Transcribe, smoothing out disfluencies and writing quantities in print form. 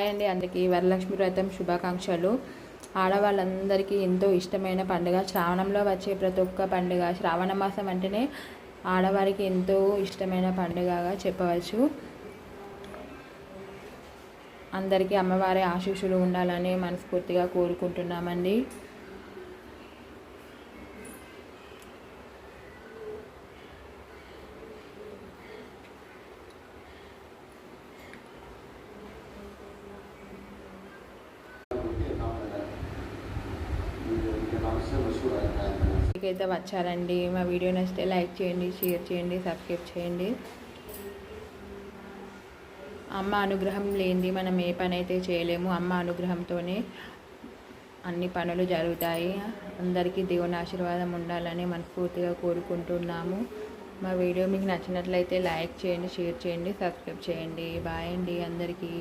అండి అందరికీ వరలక్ష్మి వ్రతం శుభాకాంక్షలు. ఆడవాళ్ళందరికీ ఎంతో ఇష్టమైన పండుగ, శ్రావణంలో వచ్చే ప్రతి ఒక్క పండుగ. శ్రావణ మాసం అంటేనే ఆడవారికి ఎంతో ఇష్టమైన పండుగగా చెప్పవచ్చు. అందరికీ అమ్మవారి ఆశీస్సులు ఉండాలని మనస్ఫూర్తిగా కోరుకుంటున్నామండి. అయితే వచ్చారండి. మా వీడియో నచ్చితే లైక్ చేయండి, షేర్ చేయండి, సబ్స్క్రైబ్ చేయండి. అమ్మ అనుగ్రహం లేనిది మనం ఏ పని అయితే చేయలేము. అమ్మ అనుగ్రహంతోనే అన్ని పనులు జరుగుతాయి. అందరికీ దేవుని ఆశీర్వాదం ఉండాలని మనస్ఫూర్తిగా కోరుకుంటున్నాము. మా వీడియో మీకు నచ్చినట్లయితే లైక్ చేయండి, షేర్ చేయండి, సబ్స్క్రైబ్ చేయండి. బాయ్ అండి అందరికీ.